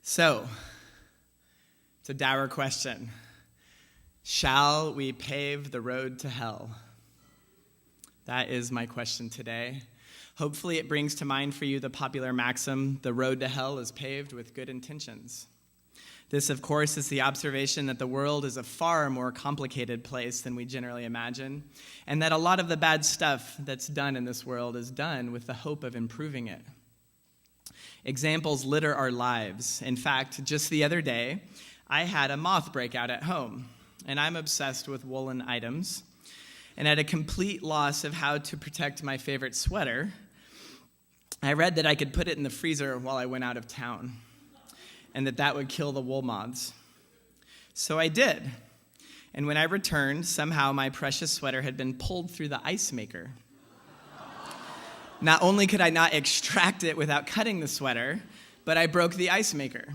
So, it's a dour question. Shall we pave the road to hell? That is my question today. Hopefully it brings to mind for you the popular maxim, the road to hell is paved with good intentions. This, of course, is the observation that the world is a far more complicated place than we generally imagine, and that a lot of the bad stuff that's done in this world is done with the hope of improving it. Examples litter our lives. In fact, just the other day, I had a moth breakout at home, and I'm obsessed with woolen items. And at a complete loss of how to protect my favorite sweater, I read that I could put it in the freezer while I went out of town, and that would kill the wool moths. So I did. And when I returned, somehow my precious sweater had been pulled through the ice maker. Not only could I not extract it without cutting the sweater, but I broke the ice maker.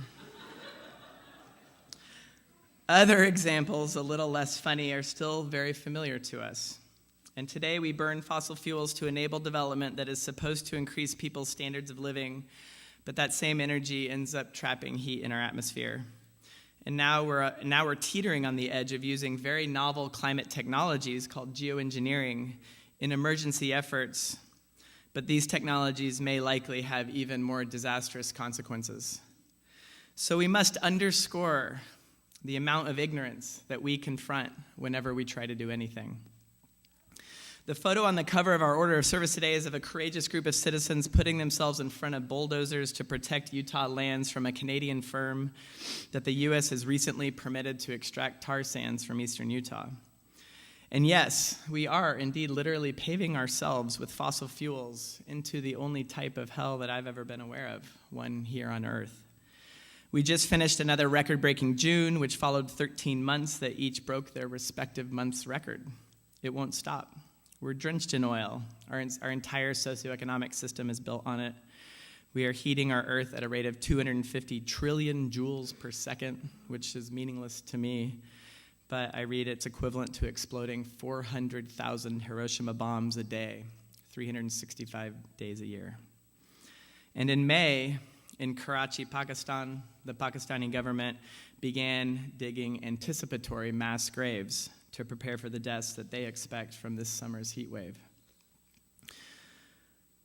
Other examples, a little less funny, are still very familiar to us. And today we burn fossil fuels to enable development that is supposed to increase people's standards of living, but that same energy ends up trapping heat in our atmosphere. And now we're teetering on the edge of using very novel climate technologies called geoengineering in emergency efforts, but these technologies may likely have even more disastrous consequences. So we must underscore the amount of ignorance that we confront whenever we try to do anything. The photo on the cover of our order of service today is of a courageous group of citizens putting themselves in front of bulldozers to protect Utah lands from a Canadian firm that the U.S. has recently permitted to extract tar sands from eastern Utah. And yes, we are indeed literally paving ourselves with fossil fuels into the only type of hell that I've ever been aware of, one here on Earth. We just finished another record-breaking June, which followed 13 months that each broke their respective month's record. It won't stop. We're drenched in oil. Our entire socioeconomic system is built on it. We are heating our Earth at a rate of 250 trillion joules per second, which is meaningless to me. But I read it's equivalent to exploding 400,000 Hiroshima bombs a day, 365 days a year. And in May, in Karachi, Pakistan, the Pakistani government began digging anticipatory mass graves to prepare for the deaths that they expect from this summer's heat wave.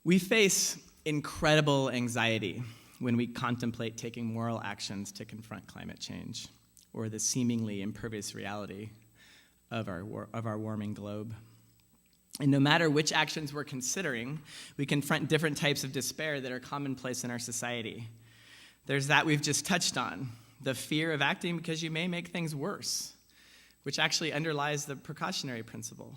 We face incredible anxiety when we contemplate taking moral actions to confront climate change, or the seemingly impervious reality of our warming globe. And no matter which actions we're considering, we confront different types of despair that are commonplace in our society. There's that we've just touched on, the fear of acting because you may make things worse, which actually underlies the precautionary principle.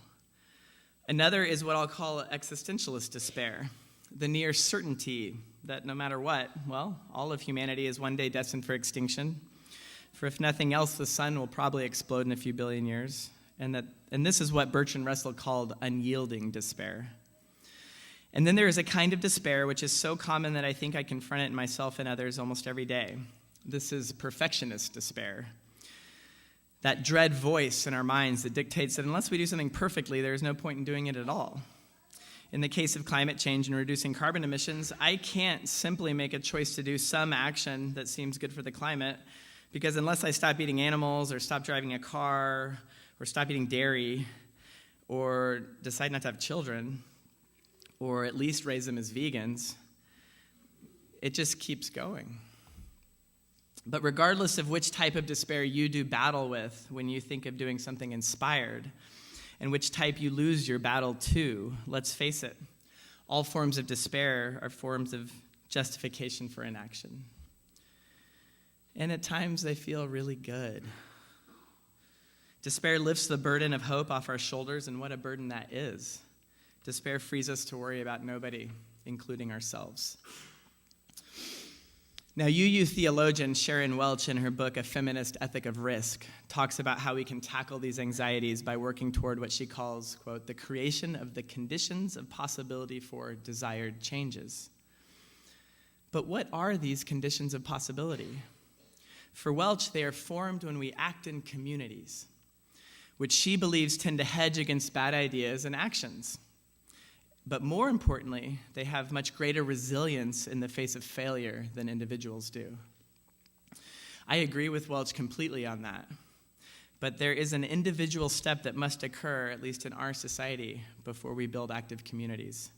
Another is what I'll call existentialist despair, the near certainty that no matter what, well, all of humanity is one day destined for extinction. For if nothing else, the sun will probably explode in a few billion years. And this is what Bertrand Russell called unyielding despair. And then there is a kind of despair which is so common that I think I confront it in myself and others almost every day. This is perfectionist despair. That dread voice in our minds that dictates that unless we do something perfectly, there is no point in doing it at all. In the case of climate change and reducing carbon emissions, I can't simply make a choice to do some action that seems good for the climate, because unless I stop eating animals or stop driving a car or stop eating dairy or decide not to have children or at least raise them as vegans, it just keeps going. But regardless of which type of despair you do battle with when you think of doing something inspired and which type you lose your battle to, let's face it, all forms of despair are forms of justification for inaction. And at times they feel really good. Despair lifts the burden of hope off our shoulders, and what a burden that is. Despair frees us to worry about nobody, including ourselves. Now, UU theologian Sharon Welch, in her book, A Feminist Ethic of Risk, talks about how we can tackle these anxieties by working toward what she calls, quote, the creation of the conditions of possibility for desired changes. But what are these conditions of possibility? For Welch, they are formed when we act in communities, which she believes tend to hedge against bad ideas and actions. But more importantly, they have much greater resilience in the face of failure than individuals do. I agree with Welch completely on that. But there is an individual step that must occur, at least in our society, before we build active communities.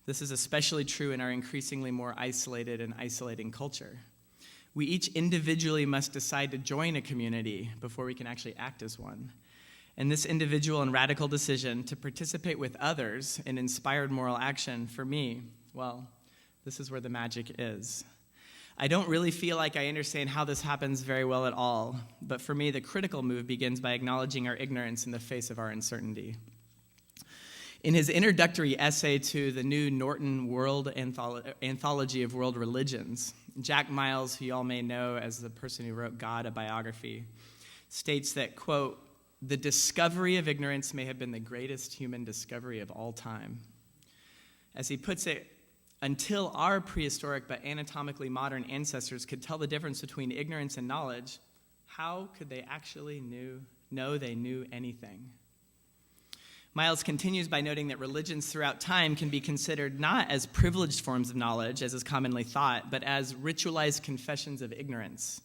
This is especially true in our increasingly more isolated and isolating culture. We each individually must decide to join a community before we can actually act as one. And this individual and radical decision to participate with others in inspired moral action, for me, well, this is where the magic is. I don't really feel like I understand how this happens very well at all, but for me, the critical move begins by acknowledging our ignorance in the face of our uncertainty. In his introductory essay to the new Norton World Anthology of World Religions, Jack Miles, who you all may know as the person who wrote God, a Biography, states that, quote, "The discovery of ignorance may have been the greatest human discovery of all time." As he puts it, until our prehistoric but anatomically modern ancestors could tell the difference between ignorance and knowledge, how could they actually know they knew anything? Miles continues by noting that religions throughout time can be considered not as privileged forms of knowledge, as is commonly thought, but as ritualized confessions of ignorance.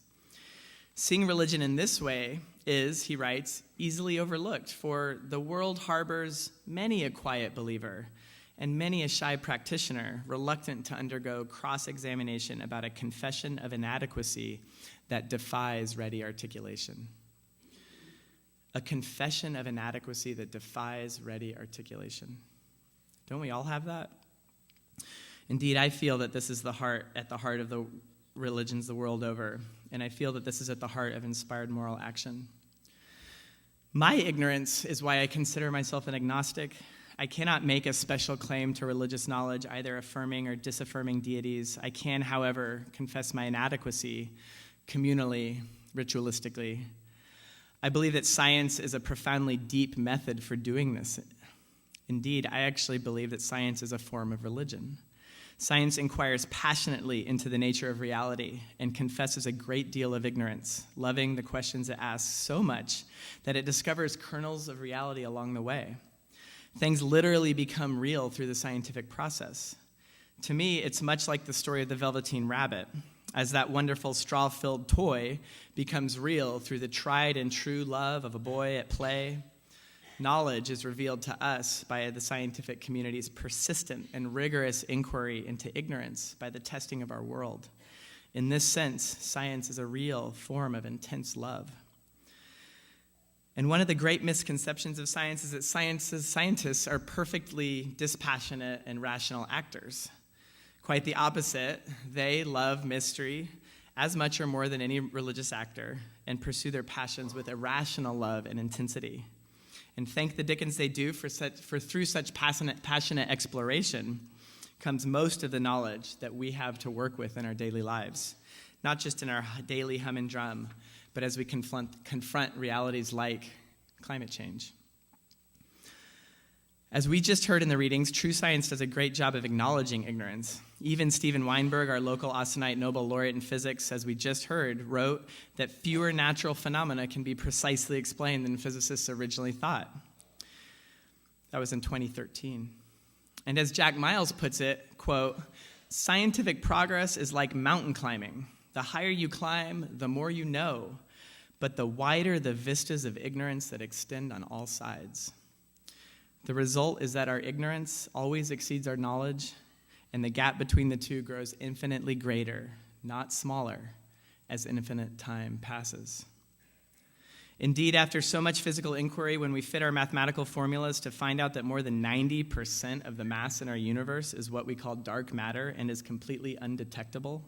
Seeing religion in this way is, he writes, easily overlooked, for the world harbors many a quiet believer and many a shy practitioner reluctant to undergo cross-examination about a confession of inadequacy that defies ready articulation. A confession of inadequacy that defies ready articulation. Don't we all have that? Indeed, I feel that this is at the heart of the religions the world over, and I feel that this is at the heart of inspired moral action. My ignorance is why I consider myself an agnostic. I cannot make a special claim to religious knowledge, either affirming or disaffirming deities. I can, however, confess my inadequacy communally, ritualistically. I believe that science is a profoundly deep method for doing this. Indeed, I actually believe that science is a form of religion. Science inquires passionately into the nature of reality and confesses a great deal of ignorance, loving the questions it asks so much that it discovers kernels of reality along the way. Things literally become real through the scientific process. To me, it's much like the story of the Velveteen Rabbit, as that wonderful straw-filled toy becomes real through the tried and true love of a boy at play. Knowledge is revealed to us by the scientific community's persistent and rigorous inquiry into ignorance by the testing of our world. In this sense, science is a real form of intense love. And one of the great misconceptions of science is that scientists are perfectly dispassionate and rational actors. Quite the opposite. They love mystery as much or more than any religious actor and pursue their passions with irrational love and intensity. And thank the dickens they do, for through such passionate exploration comes most of the knowledge that we have to work with in our daily lives, not just in our daily hum and drum, but as we confront realities like climate change. As we just heard in the readings, true science does a great job of acknowledging ignorance. Even Steven Weinberg, our local Austenite Nobel laureate in physics, as we just heard, wrote that fewer natural phenomena can be precisely explained than physicists originally thought. That was in 2013. And as Jack Miles puts it, quote, "Scientific progress is like mountain climbing. The higher you climb, the more you know, but the wider the vistas of ignorance that extend on all sides. The result is that our ignorance always exceeds our knowledge, and the gap between the two grows infinitely greater, not smaller, as infinite time passes." Indeed, after so much physical inquiry, when we fit our mathematical formulas to find out that more than 90% of the mass in our universe is what we call dark matter and is completely undetectable,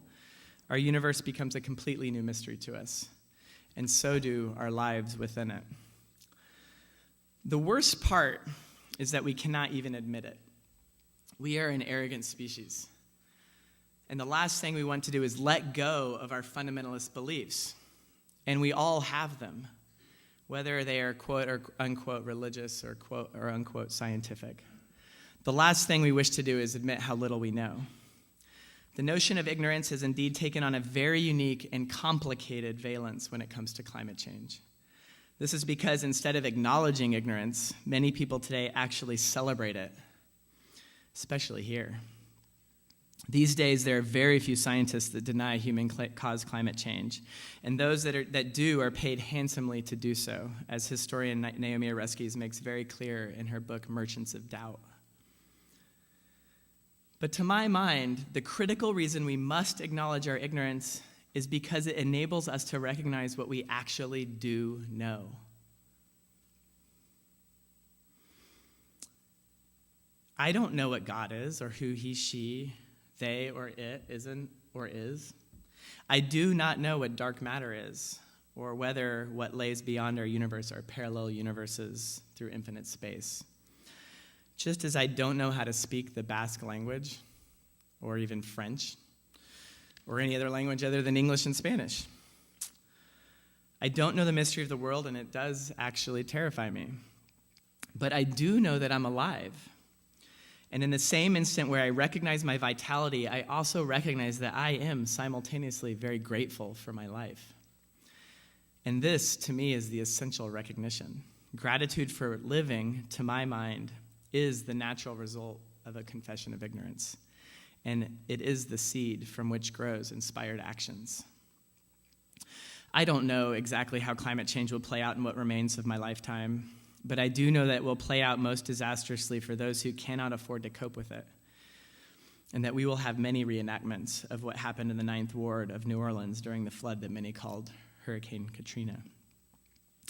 our universe becomes a completely new mystery to us, and so do our lives within it. The worst part is that we cannot even admit it. We are an arrogant species. And the last thing we want to do is let go of our fundamentalist beliefs. And we all have them, whether they are quote or unquote religious or quote or unquote scientific. The last thing we wish to do is admit how little we know. The notion of ignorance has indeed taken on a very unique and complicated valence when it comes to climate change. This is because instead of acknowledging ignorance, many people today actually celebrate it, especially here. These days, there are very few scientists that deny human-caused climate change, and those that do are paid handsomely to do so, as historian Naomi Oreskes makes very clear in her book, Merchants of Doubt. But to my mind, the critical reason we must acknowledge our ignorance is because it enables us to recognize what we actually do know. I don't know what God is, or who he, she, they, or it isn't or is. I do not know what dark matter is, or whether what lays beyond our universe are parallel universes through infinite space. Just as I don't know how to speak the Basque language, or even French, or any other language other than English and Spanish. I don't know the mystery of the world, and it does actually terrify me. But I do know that I'm alive. And in the same instant where I recognize my vitality, I also recognize that I am simultaneously very grateful for my life. And this, to me, is the essential recognition. Gratitude for living, to my mind, is the natural result of a confession of ignorance. And it is the seed from which grows inspired actions. I don't know exactly how climate change will play out in what remains of my lifetime, but I do know that it will play out most disastrously for those who cannot afford to cope with it, and that we will have many reenactments of what happened in the 9th Ward of New Orleans during the flood that many called Hurricane Katrina.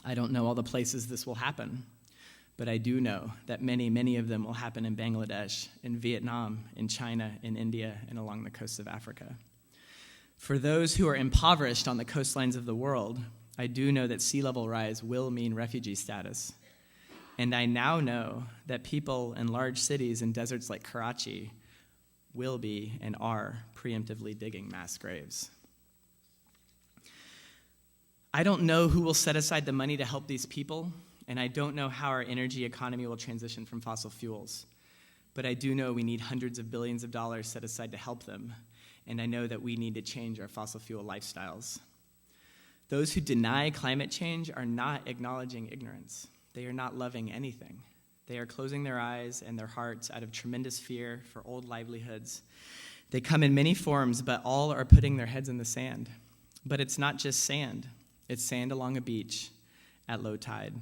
I don't know all the places this will happen, but I do know that many, many of them will happen in Bangladesh, in Vietnam, in China, in India, and along the coasts of Africa. For those who are impoverished on the coastlines of the world, I do know that sea level rise will mean refugee status. And I now know that people in large cities and deserts like Karachi will be and are preemptively digging mass graves. I don't know who will set aside the money to help these people, and I don't know how our energy economy will transition from fossil fuels. But I do know we need hundreds of billions of dollars set aside to help them, and I know that we need to change our fossil fuel lifestyles. Those who deny climate change are not acknowledging ignorance. They are not loving anything. They are closing their eyes and their hearts out of tremendous fear for old livelihoods. They come in many forms, but all are putting their heads in the sand. But it's not just sand. It's sand along a beach at low tide.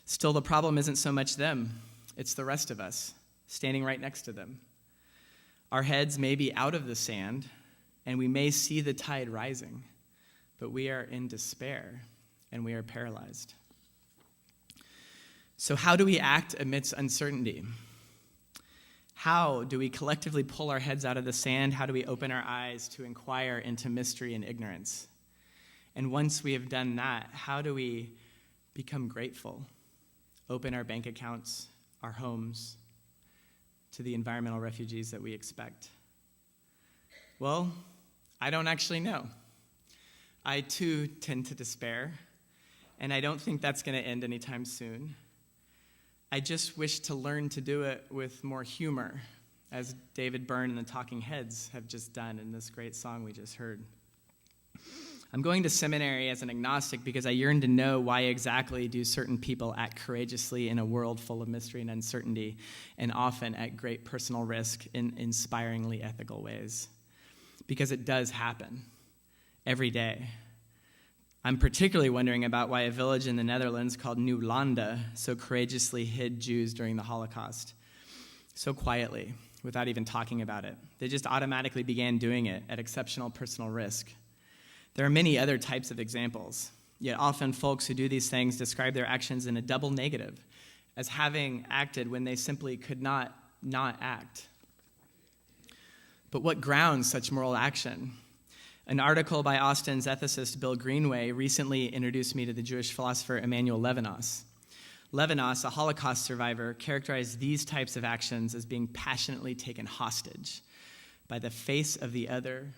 Still, the problem isn't so much them. It's the rest of us, standing right next to them. Our heads may be out of the sand, and we may see the tide rising, but we are in despair, and we are paralyzed. So how do we act amidst uncertainty? How do we collectively pull our heads out of the sand? How do we open our eyes to inquire into mystery and ignorance? And once we have done that, how do we become grateful? Open our bank accounts, our homes, to the environmental refugees that we expect? Well, I don't actually know. I, too, tend to despair, and I don't think that's going to end anytime soon. I just wish to learn to do it with more humor, as David Byrne and the Talking Heads have just done in this great song we just heard. I'm going to seminary as an agnostic because I yearn to know why exactly do certain people act courageously in a world full of mystery and uncertainty, and often at great personal risk in inspiringly ethical ways. Because it does happen every day. I'm particularly wondering about why a village in the Netherlands called New Landa so courageously hid Jews during the Holocaust, so quietly, without even talking about it. They just automatically began doing it at exceptional personal risk. There are many other types of examples, yet often folks who do these things describe their actions in a double negative, as having acted when they simply could not act. But what grounds such moral action? An article by Austin's ethicist Bill Greenway recently introduced me to the Jewish philosopher Emanuel Levinas. Levinas, a Holocaust survivor, characterized these types of actions as being passionately taken hostage by the face of the other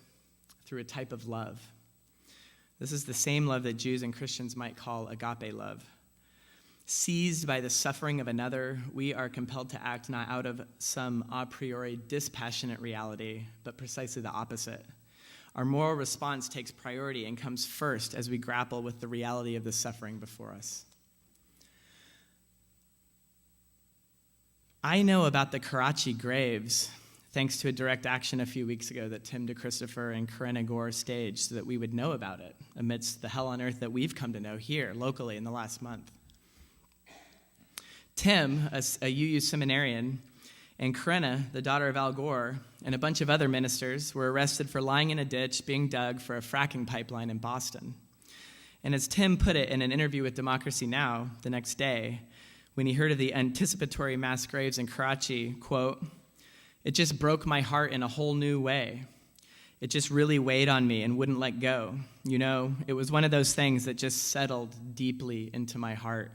through a type of love. This is the same love that Jews and Christians might call agape love. Seized by the suffering of another, we are compelled to act not out of some a priori dispassionate reality, but precisely the opposite. Our moral response takes priority and comes first as we grapple with the reality of the suffering before us. I know about the Karachi graves thanks to a direct action a few weeks ago that Tim DeChristopher and Corinna Gore staged so that we would know about it amidst the hell on earth that we've come to know here locally in the last month. Tim, a UU seminarian, and Corinna, the daughter of Al Gore, and a bunch of other ministers were arrested for lying in a ditch being dug for a fracking pipeline in Boston. And as Tim put it in an interview with Democracy Now! The next day, when he heard of the anticipatory mass graves in Karachi, quote, "It just broke my heart in a whole new way. It just really weighed on me and wouldn't let go. You know, it was one of those things that just settled deeply into my heart,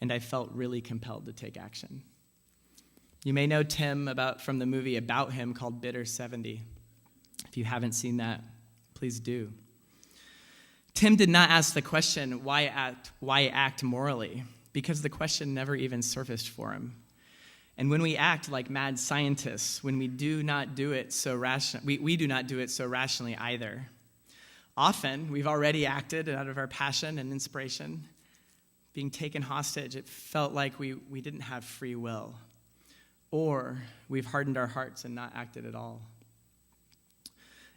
and I felt really compelled to take action." You may know Tim from the movie about him called Bitter 70. If you haven't seen that, please do. Tim did not ask the question, why act morally? Because the question never even surfaced for him. And when we act like mad scientists, when we do not do it so we do not do it so rationally either. Often, we've already acted out of our passion and inspiration. Being taken hostage, it felt like we didn't have free will. Or we've hardened our hearts and not acted at all.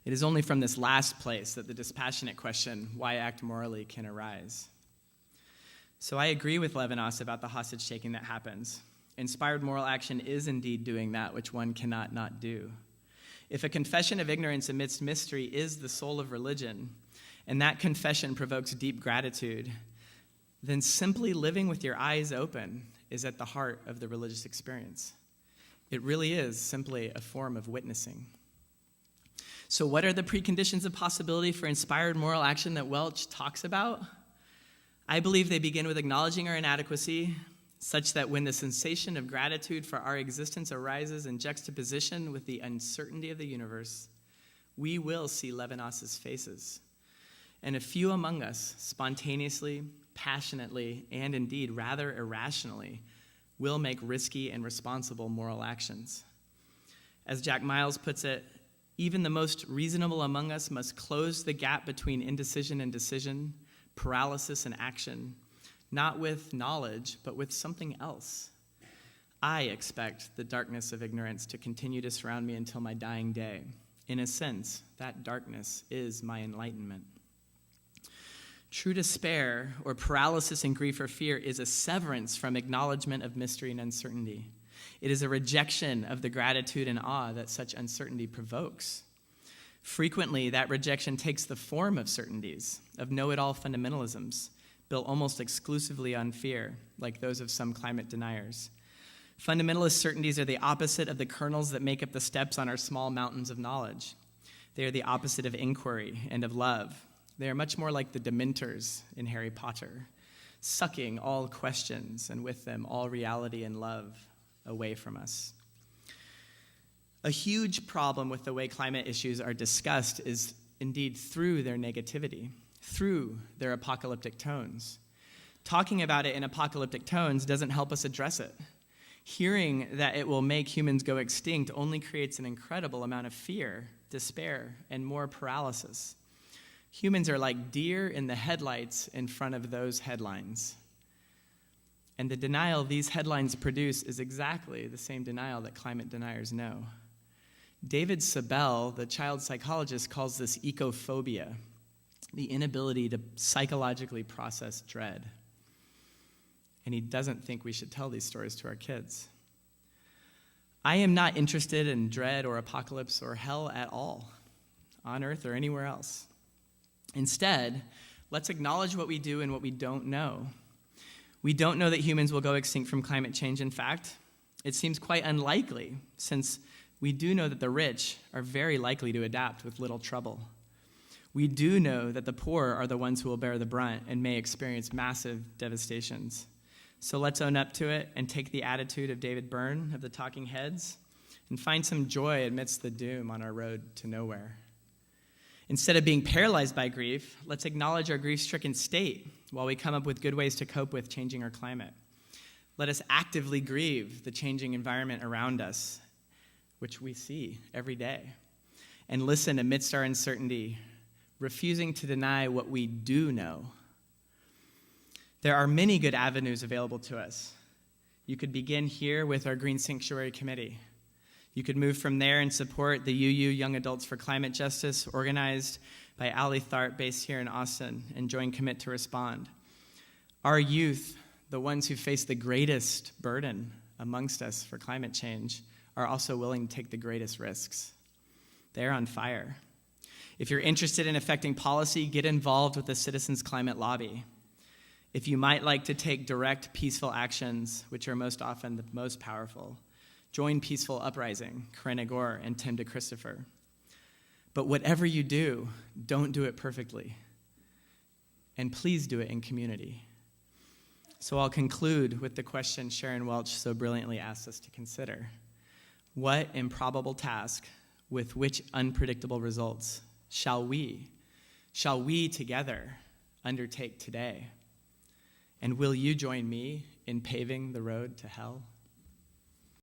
It is only from this last place that the dispassionate question, why act morally, can arise. So I agree with Levinas about the hostage-taking that happens. Inspired moral action is indeed doing that which one cannot not do. If a confession of ignorance amidst mystery is the soul of religion, and that confession provokes deep gratitude, then simply living with your eyes open is at the heart of the religious experience. It really is simply a form of witnessing. So what are the preconditions of possibility for inspired moral action that Welch talks about? I believe they begin with acknowledging our inadequacy, such that when the sensation of gratitude for our existence arises in juxtaposition with the uncertainty of the universe, we will see Levinas's faces. And a few among us, spontaneously, passionately, and indeed rather irrationally, will make risky and responsible moral actions. As Jack Miles puts it, even the most reasonable among us must close the gap between indecision and decision, paralysis and action, not with knowledge, but with something else. I expect the darkness of ignorance to continue to surround me until my dying day. In a sense, that darkness is my enlightenment. True despair, or paralysis in grief or fear, is a severance from acknowledgement of mystery and uncertainty. It is a rejection of the gratitude and awe that such uncertainty provokes. Frequently, that rejection takes the form of certainties, of know-it-all fundamentalisms, built almost exclusively on fear, like those of some climate deniers. Fundamentalist certainties are the opposite of the kernels that make up the steps on our small mountains of knowledge. They are the opposite of inquiry and of love. They are much more like the Dementors in Harry Potter, sucking all questions and with them all reality and love away from us. A huge problem with the way climate issues are discussed is indeed through their negativity, through their apocalyptic tones. Talking about it in apocalyptic tones doesn't help us address it. Hearing that it will make humans go extinct only creates an incredible amount of fear, despair, and more paralysis. Humans are like deer in the headlights in front of those headlines. And the denial these headlines produce is exactly the same denial that climate deniers know. David Sabel, the child psychologist, calls this ecophobia, the inability to psychologically process dread. And he doesn't think we should tell these stories to our kids. I am not interested in dread or apocalypse or hell at all, on earth or anywhere else. Instead, let's acknowledge what we do and what we don't know. We don't know that humans will go extinct from climate change. In fact, it seems quite unlikely, since we do know that the rich are very likely to adapt with little trouble. We do know that the poor are the ones who will bear the brunt and may experience massive devastations. So let's own up to it and take the attitude of David Byrne of the Talking Heads and find some joy amidst the doom on our road to nowhere. Instead of being paralyzed by grief, let's acknowledge our grief-stricken state while we come up with good ways to cope with changing our climate. Let us actively grieve the changing environment around us, which we see every day, and listen amidst our uncertainty, refusing to deny what we do know. There are many good avenues available to us. You could begin here with our Green Sanctuary Committee. You could move from there and support the UU Young Adults for Climate Justice, organized by Ali Tharp, based here in Austin, and join Commit to Respond. Our youth, the ones who face the greatest burden amongst us for climate change, are also willing to take the greatest risks. They're on fire. If you're interested in affecting policy, get involved with the Citizens Climate Lobby. If you might like to take direct, peaceful actions, which are most often the most powerful, join Peaceful Uprising, Corinna Gore and Tim DeChristopher. But whatever you do, don't do it perfectly. And please do it in community. So I'll conclude with the question Sharon Welch so brilliantly asked us to consider. What improbable task with which unpredictable results shall we together undertake today? And will you join me in paving the road to hell?